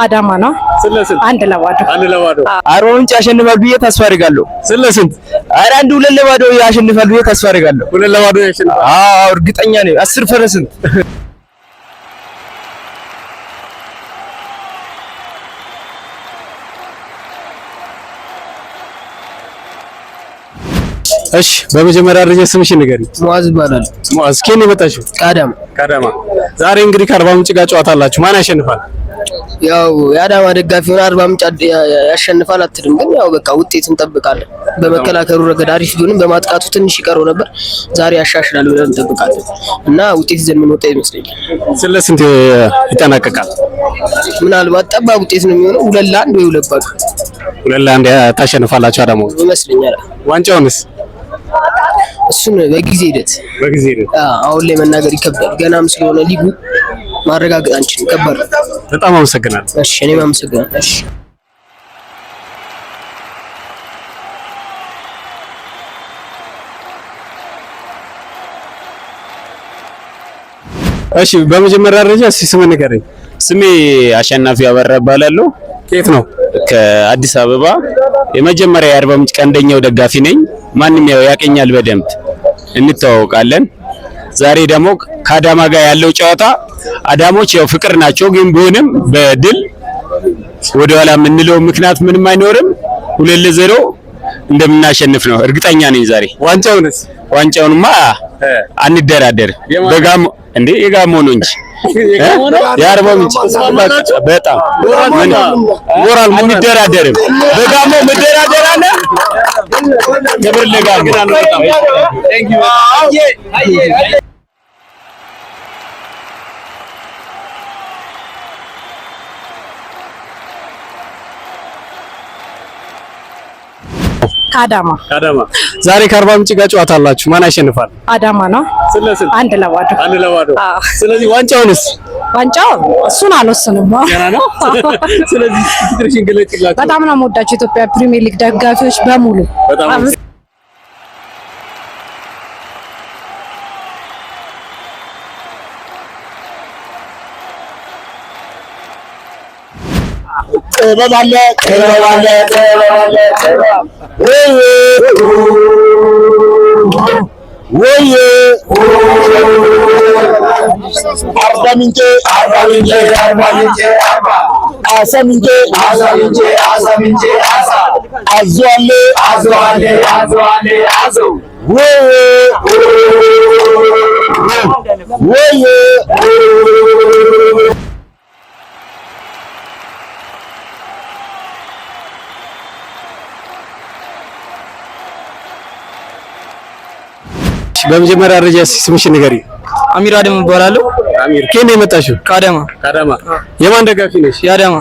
አዳማ ነው ስለስንት አንድ ለባዶ አርባ ምንጭ ያሸንፋል ብዬ ተስፋ አደርጋለሁ። ስለስንት ኧረ አንድ ሁለት ለባዶ ያሸንፋል ብዬ ተስፋ አደርጋለሁ። ሁለት ለባዶ ያሸንፋል። አዎ እርግጠኛ ነኝ 10%። እሺ በመጀመሪያ ደረጃ ስምሽን ንገሪኝ። ሙአዝ ይባላል። ሙአዝ ከኔ መጣሽው? ከአዳማ። ዛሬ እንግዲህ ከአርባ ምንጭ ጋር ጨዋታ አላችሁ። ማን ያሸንፋል? ያው የአዳማ ደጋፊ ሆነ አርባ ምንጭ ያሸንፋል አትልም፣ ግን ያው በቃ ውጤት እንጠብቃለን። በመከላከሉ ረገድ አሪፍ ቢሆንም በማጥቃቱ ትንሽ ይቀረው ነበር። ዛሬ ያሻሽላል ብለን እንጠብቃለን እና ውጤት ይዘን የምንወጣ ይመስለኛል። ስለስንት ይጠናቀቃል? ምናልባት ጠባብ ውጤት ነው የሚሆነው፣ 2-1 ወይ 2-0። 2-1 ታሸንፋላችሁ አዳማ ይመስለኛል። ዋንጫውንስ? እሱን በጊዜ ሂደት አሁን ላይ መናገር ይከብዳል። ገናም ስለሆነ ሊጉ ማረጋገጥ አንችልም። ከባድ። በጣም አመሰግናለሁ። እሺ እኔም አመሰግናለሁ። እሺ እሺ በመጀመሪያ ደረጃ ስምህ ንገረኝ። ስሜ አሸናፊ አበራ እባላለሁ። ከየት ነው? ከአዲስ አበባ። የመጀመሪያ የአርባ ምንጭ ቀንደኛው ደጋፊ ነኝ። ማንም ያቀኛል፣ በደንብ እንተዋወቃለን። ዛሬ ደግሞ ከአዳማ ጋር ያለው ጨዋታ አዳሞች ያው ፍቅር ናቸው፣ ግን ቢሆንም በድል ወደኋላ የምንለው ምክንያት ምንም አይኖርም። 2-0 እንደምናሸንፍ ነው እርግጠኛ ነኝ። ዛሬ ዋንጫውንስ? ዋንጫውንማ አንደራደር። በጋሞ እንዴ የጋሞ ነው እንጂ የአርባ ምንጭ በጣም ሞራል አንደራደርም። በጋሞ መደራደር አለ። ክብር ለጋሞ። ከአዳማ ዛሬ ከአርባ ምንጭ ጋር ጨዋታ አላችሁ። ማን ያሸንፋል? አዳማ ነው ስለስንት? አንድ ለባዶ። ስለዚህ ዋንጫውንስ? ዋንጫው እሱን አልወስንም ገና ነው። ስለዚህ ፍቅርሽን ገለጭላችሁ። በጣም ነው የምወዳቸው ኢትዮጵያ ፕሪሚየር ሊግ ደጋፊዎች በሙሉ። በመጀመሪያ ደረጃ ስምሽን ንገሪኝ። አሚር አደም እባላለሁ። አሚር ከኔ የመጣሽው? ከአዳማ። የማን ደጋፊ ነሽ? የአዳማ።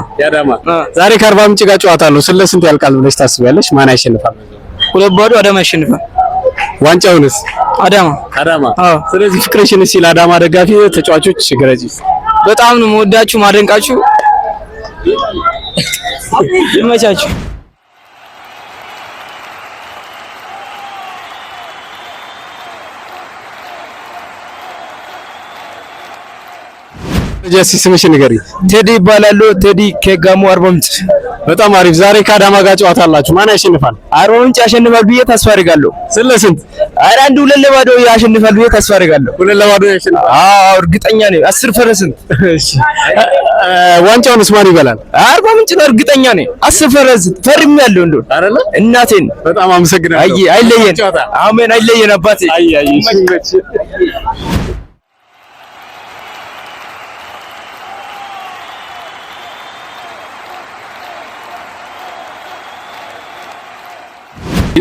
ዛሬ ከአርባ ምንጭ ጋር ጨዋታ አለው። ስለስንት ያልቃል ብለሽ ታስቢያለሽ? ማን ያሸንፋል? 2-2 አዳማ ያሸንፋል። ዋንጫውንስ? አዳማ። ስለዚህ ፍቅርሽን ሲል አዳማ ደጋፊ ተጫዋቾች ግለጪ። በጣም ነው የምወዳችሁ ማደንቃችሁ። ይመቻችሁ። ጀሲ ስምሽን ንገሪኝ። ቴዲ ይባላል። ቴዲ ከጋሞ አርባ ምንጭ። በጣም አሪፍ። ዛሬ ከአዳማ ጋር ጨዋታ አላችሁ። ማን ያሸንፋል? አርባ ምንጭ ያሸንፋል ብዬ ተስፋ አደርጋለሁ። ስለስንት? ኧረ አንድ 2 ለባዶ ያሸንፋል ብዬ ተስፋ አደርጋለሁ። 2 ለባዶ ያሸንፋል። አዎ እርግጠኛ ነኝ 10%። እሺ ዋንጫውንስ ማን ይበላል? አርባ ምንጭ ነው እርግጠኛ ነኝ 10%። ፈርሜያለሁ እንደው አይደለ እናቴን። በጣም አመሰግናለሁ። አይለየን። አሜን። አይለየን አባቴ።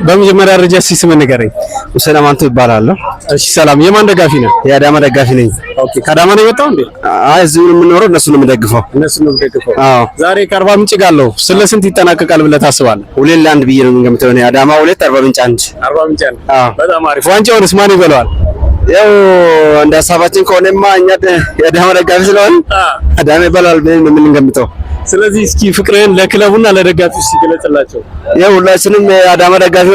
በመጀመሪያ ደረጃ ስምህ ንገረኝ። ሁሴን አንቱ ይባላል። እሺ ሰላም። የማን ደጋፊ ነህ? የአዳማ ደጋፊ ነኝ። ኦኬ ከአዳማ ነው የመጣው እንዴ? አይ እዚሁ ነው የምኖረው። እነሱን ነው የምደግፈው። አዎ ዛሬ ከአርባ ምንጭ ጋር ነው። ስለስንት ይጠናቀቃል ብለህ ታስባለህ? 2-1 ብዬ ነው የምገምተው። እኔ አዳማ 2 አርባ ምንጭ 1። በጣም አሪፍ። ዋንጫውንስ ማን ይበላዋል? ያው እንደ ሀሳባችን ከሆነማ እኛ የአዳማ ደጋፊ ስለሆነ አዳማ ይበላል ብለን ነው የምንገምተው። ስለዚህ እስኪ ፍቅርህን ለክለቡና ለደጋፊዎች ሲገለጽላቸው። ያው ሁላችንም አዳማ ደጋፊ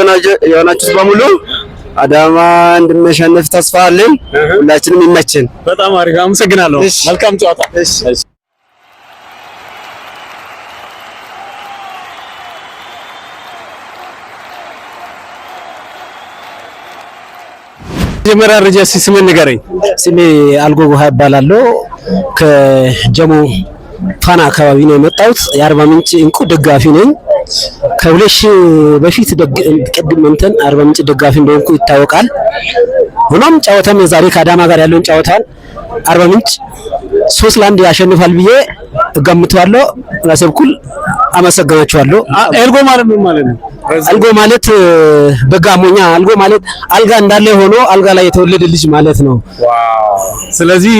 የሆናችሁት በሙሉ አዳማ እንደሚያሸንፍ ተስፋ አለኝ። ሁላችንም ይመችን። በጣም አሪፍ። አመሰግናለሁ። መልካም ጨዋታ። መጀመሪያ ደረጃ ስሜን ንገረኝ። ስሜ አልጎጎ ይባላለሁ። ከጀሞ ፋና አካባቢ ነው የመጣሁት። የአርባ ምንጭ እንቁ ደጋፊ ነኝ። ከ2000 በፊት ቅድም እንትን አርባ ምንጭ ደጋፊ እንደሆንኩ ይታወቃል። ሆኖም ጨዋታም ዛሬ ከአዳማ ጋር ያለውን ጨዋታን አርባ ምንጭ 3-1 ያሸንፋል ብዬ እገምታለሁ። ለሰብኩል አመሰግናችኋለሁ። ኤልጎ ማለት ምን ማለት ነው? አልጎ ማለት በጋሞኛ አልጎ ማለት አልጋ እንዳለ ሆኖ አልጋ ላይ የተወለደ ልጅ ማለት ነው። ዋው! ስለዚህ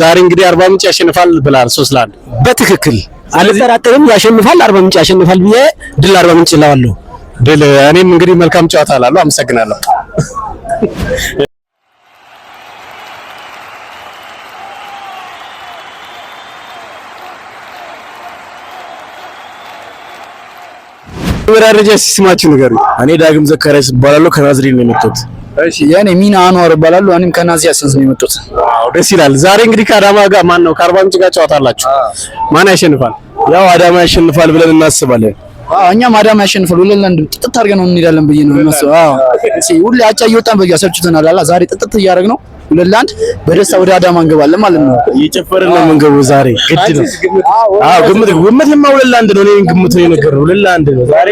ዛሬ እንግዲህ አርባ ምንጭ ያሸንፋል ብላል 3-1 በትክክል አልጠራጠርም። ያሸንፋል፣ አርባ ምንጭ ያሸንፋል ብዬ ድል አርባ ምንጭ እላለሁ። ድል። እኔም እንግዲህ መልካም ጨዋታ እላለሁ። አመሰግናለሁ። መራረጃ ሲስማችሁ ንገሩኝ። እኔ ዳግም ዘካሪያስ እባላለሁ። ከናዝሬት ነው የመጣሁት። እሺ የኔ ሚና አንዋር እባላለሁ። እኔም ከናዝሬት ነው የመጣሁት። ዋው ደስ ይላል። ዛሬ እንግዲህ ከአዳማ ጋር ማን ነው ከአርባ ምንጭ ጋር ጨዋታ አላችሁ። ማን ያሸንፋል? ያው አዳማ ያሸንፋል ብለን እናስባለን። እኛም አዳማ ያሸንፋል ብለን ጥጥት አድርገን ነው እንሄዳለን ብዬ ነው የማስበው። ሁሌ አጫ እየወጣን በጊዜ ሰብችተናል። ዛሬ ጥጥት እያደረግ ነው 2-1 በደስታ ወደ አዳማ እንገባለን ማለት ነው። እየጨፈርን ነው የምንገባው ዛሬ ግድ ነው። ግምት ለማ 2-1 ነው። እኔ ግምት ነው የነገርነው 2-1 ነው ዛሬ።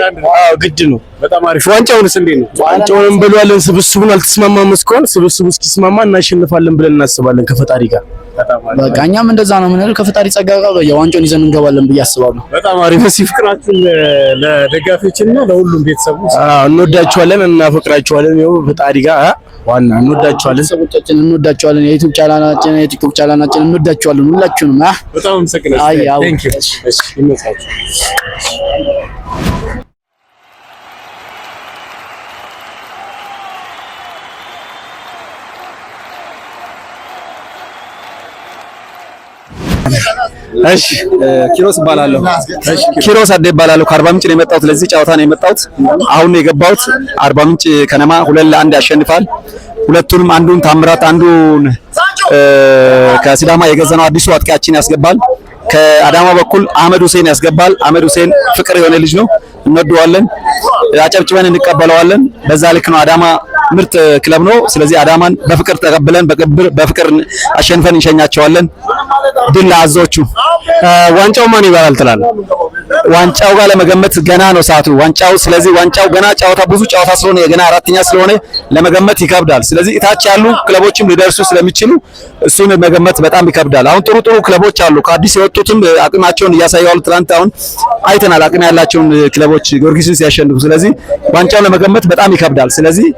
ግድ ነው። በጣም አሪፍ። ዋንጫውንስ እንዴት ነው? ዋንጫውን እንበለዋለን። ስብስቡን አልተስማማም እስካሁን። ስብስቡ እስኪስማማ እናሸንፋለን ብለን እናስባለን ከፈጣሪ ጋር። በቃ እኛም እንደዛ ነው የምንለው። ከፈጣሪ ጸጋ ጋር ዋንጫውን ይዘን እንገባለን ብዬ አስባለሁ። በጣም አሪፍ። ፍቅራችን ለደጋፊዎችና ለሁሉም ቤተሰቦች እንወዳቸዋለን፣ እናፈቅራቸዋለን። ይኸው ፈጣሪ ጋር ዋና እንወዳቸዋለን። ሰዎቻችን እንወዳቸዋለን። የዩቲዩብ ቻናላችን፣ የቲክቶክ ቻናላችን እንወዳቸዋለን ሁላችሁንም። በጣም አመሰግናለሁ። ቴንክ ዩ። እሺ ይመጣችሁ። እሺ ኪሮስ እባላለሁ። ኪሮስ አደ እባላለሁ። ከአርባ ምንጭ ነው የመጣሁት። ለዚህ ጨዋታ ነው የመጣሁት። አሁን ነው የገባሁት። አርባ ምንጭ ከነማ 2-1 ያሸንፋል። ሁለቱንም አንዱን ታምራት አንዱን ከሲዳማ የገዛነው አዲሱ አጥቂያችን ያስገባል። ከአዳማ በኩል አህመድ ሁሴን ያስገባል። አህመድ ሁሴን ፍቅር የሆነ ልጅ ነው። እንወደዋለን፣ አጨብጭበን እንቀበለዋለን። በዛ ልክ ነው። አዳማ ምርጥ ክለብ ነው። ስለዚህ አዳማን በፍቅር ተቀብለን በፍቅር አሸንፈን እንሸኛቸዋለን። ድል ለአዞቹ። ዋንጫው ማን ይባላል ትላለህ? ዋንጫው ጋር ለመገመት ገና ነው ሰዓቱ ዋንጫው። ስለዚህ ዋንጫው ገና ብዙ ጨዋታ ስለሆነ ገና አራተኛ ስለሆነ ለመገመት ይከብዳል። ስለዚህ እታች ያሉ ክለቦችም ሊደርሱ ስለሚችሉ እሱን መገመት በጣም ይከብዳል። አሁን ጥሩ ክለቦች አሉ። ከአዲስ የወጡትም አቅማቸውን እያሳያሉ። ትናንት አሁን አይተናል አቅም ያላቸውን ክለቦች ጊዮርጊስን ሲያሸንፉ። ስለዚህ ዋንጫውን ለመገመት በጣም ይከብዳል። ስለዚህ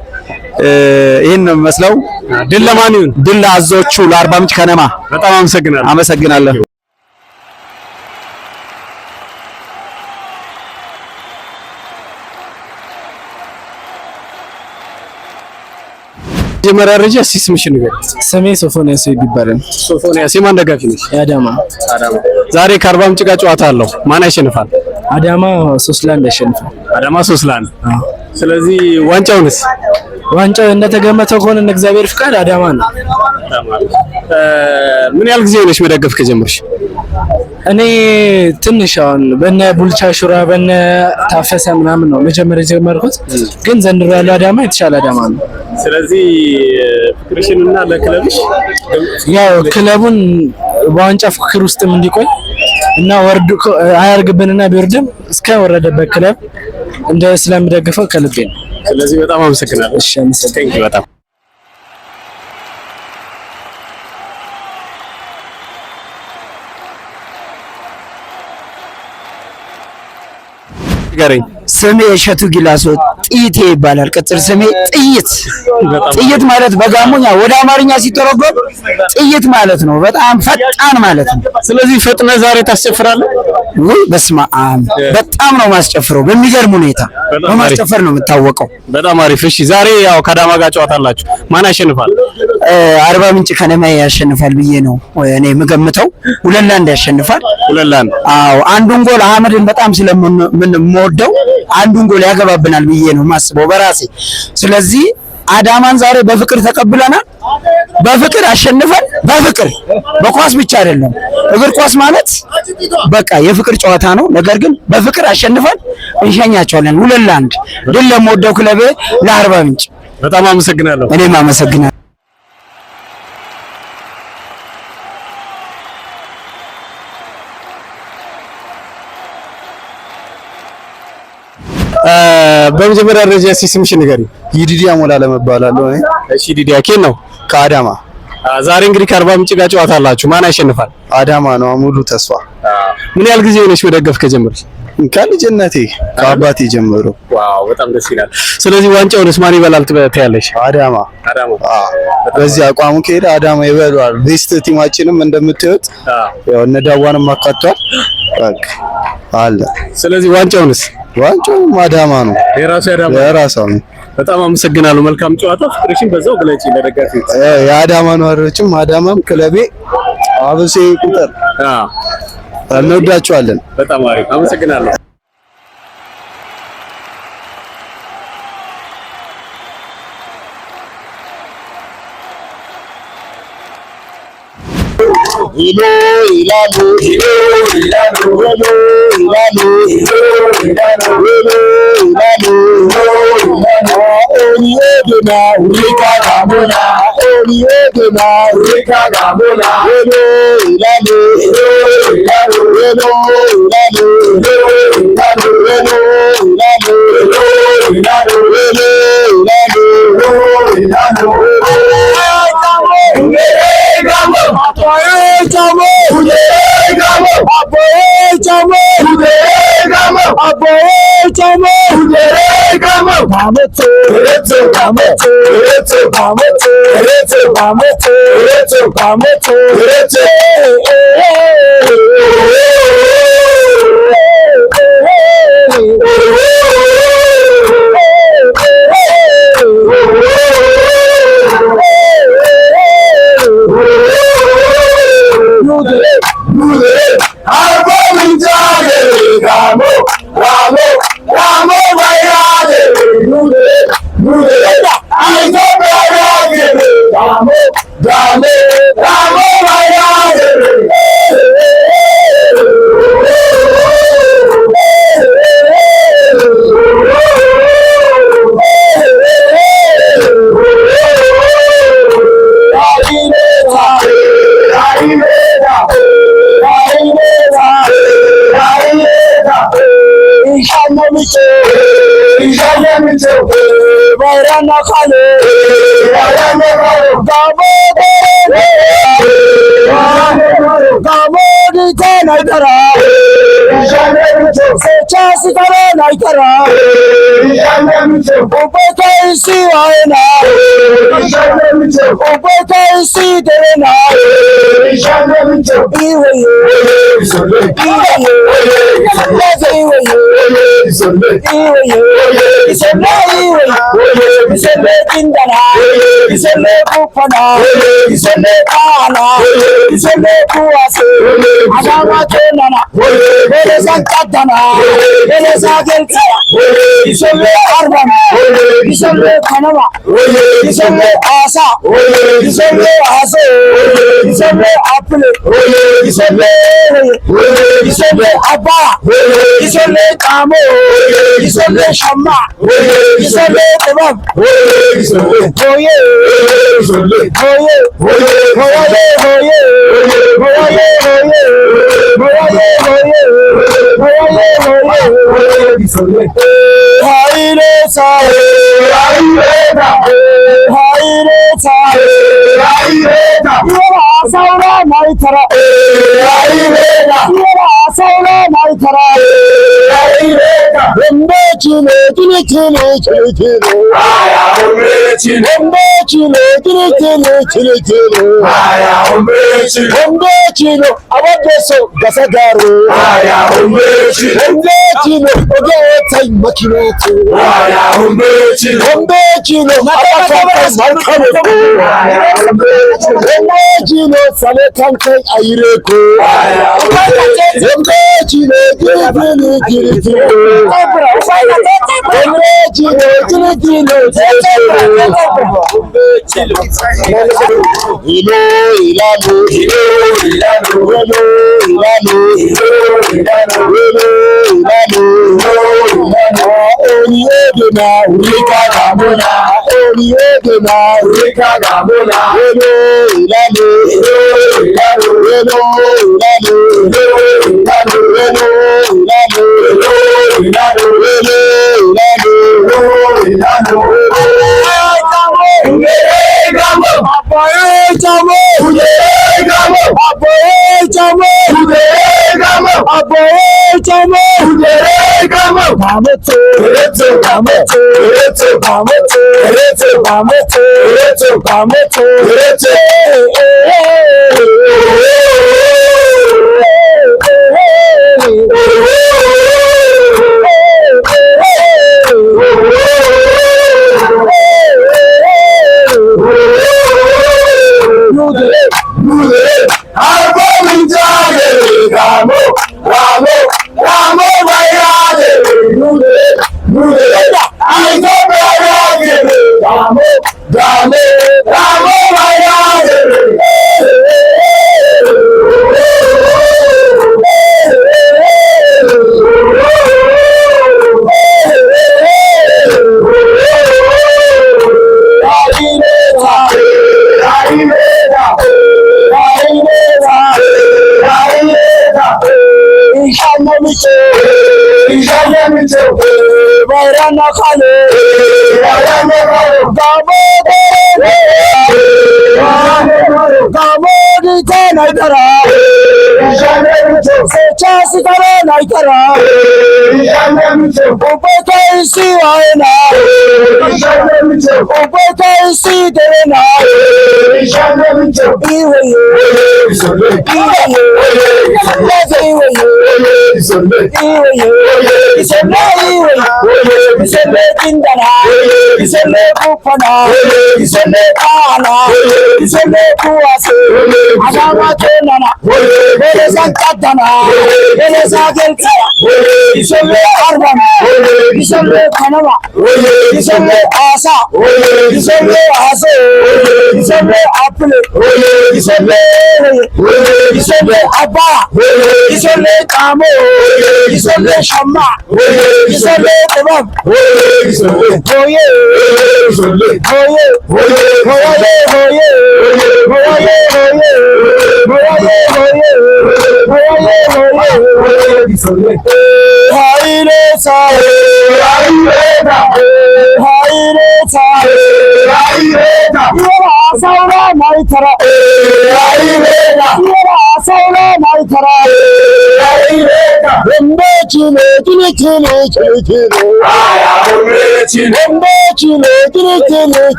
ይሄን ነው የሚመስለው። ድል ለማን ይሁን? ድል ለአዞቹ፣ ለአርባ ምንጭ ከነማ። በጣም አመሰግናለሁ። መጀመሪያ ደረጃ ስምሽን ንገሪኝ። ስሜ ሶፎንያስ ይባላል። ሶፎንያስ የማን ደጋፊ ነሽ? የአዳማ። ዛሬ ከአርባ ምንጭ ጋር ጨዋታ አለው። ማን ያሸንፋል? አዳማ 3-1 ያሸንፋል። አዳማ 3-1። ስለዚህ ዋንጫውንስ? ዋንጫው እንደተገመተው ከሆነ እንደ እግዚአብሔር ፍቃድ አዳማ ነው። ምን ያህል ጊዜ ሆነሽ መደገፍ ከጀመርሽ? እኔ ትንሽ አሁን በነ ቡልቻ ሹራ በነ ታፈሰ ምናምን ነው መጀመሪያ የጀመርኩት፣ ግን ዘንድሮ ያለው አዳማ የተሻለ አዳማ ነው። ስለዚህ ፍቅርሽንና ለክለብሽ ያው ክለቡን በዋንጫ ፍክክር ውስጥም እንዲቆይ እና ወርዱ አያርግብንና ቢወርድም እስከ ወረደበት ክለብ እንደ ስለምደግፈው ከልቤ ነው። ስለዚህ በጣም አመሰግናለሁ። እሺ አመሰግናለሁ በጣም ገረኝ። ስሜ እሸቱ ጊላሶ ጥይቴ ይባላል። ቅጽል ስሜ ጥይት። ጥይት ማለት በጋሞኛ ወደ አማርኛ ሲተረጎም ጥይት ማለት ነው። በጣም ፈጣን ማለት ነው። ስለዚህ ፈጥነ ዛሬ ታስጨፍራለህ? ወይ በስመ አብ! በጣም ነው ማስጨፍረው። በሚገርም ሁኔታ በማስጨፈር ነው የምታወቀው። በጣም አሪፍ። እሺ ዛሬ ያው ከአዳማ ጋር ጨዋታ አላችሁ። ማን ያሸንፋል? አርባ ምንጭ ከነማ ያሸንፋል ብዬ ነው እኔ የምገምተው። 2-1 ያሸንፋል። 2-1። አዎ አንዱን ጎል አህመድን በጣም ስለምንወደው አንዱን ጎል ያገባብናል ብዬ ነው የማስበው በራሴ። ስለዚህ አዳማን ዛሬ በፍቅር ተቀብለናል። በፍቅር አሸንፈን በፍቅር በኳስ ብቻ አይደለም። እግር ኳስ ማለት በቃ የፍቅር ጨዋታ ነው። ነገር ግን በፍቅር አሸንፈን እንሸኛቸዋለን 2-1። ድል ለምወደው ክለቤ ለአርባ ምንጭ። በጣም አመሰግናለሁ። እኔም አመሰግናለሁ። በመጀመሪያ ደረጃ እስኪ ስምሽን ንገሪኝ። ይዲዲያ ሞላ ለመባላለሁ እኔ። እሺ ዲዲያ ኬት ነው? ከአዳማ። ዛሬ እንግዲህ ከአርባ ምንጭ ጋር ጨዋታ አላችሁ። ማን ያሸንፋል? አዳማ ነው ሙሉ ተስፋ። ምን ያህል ጊዜ ሆነሽ መደገፍ ከጀመርሽ? ከልጅነቴ ከአባቴ ጀምሮ። ዋው በጣም ደስ ይላል። ስለዚህ ዋንጫውንስ ማን ይበላል ትያለሽ? አዳማ። በዚህ አቋሙ ከሄደ አዳማ ይበላል። ቤስት ቲማችንም እንደምታዩት ያው እነ ዳዋንም አካቷል። በቃ አለ። ስለዚህ ዋንጫውንስ? ዋንጫውም አዳማ ነው። የራሱ ነው። በጣም አመሰግናለሁ። መልካም ጨዋታ። ፍቅርሽን በዛው ግለጪ ለደጋፊዎች። የአዳማ ነዋሪዎችም አዳማም ክለቤ አብሴ ቁጥር እንወዳቸዋለን። በጣም አሪፍ አመሰግናለሁ። Hello,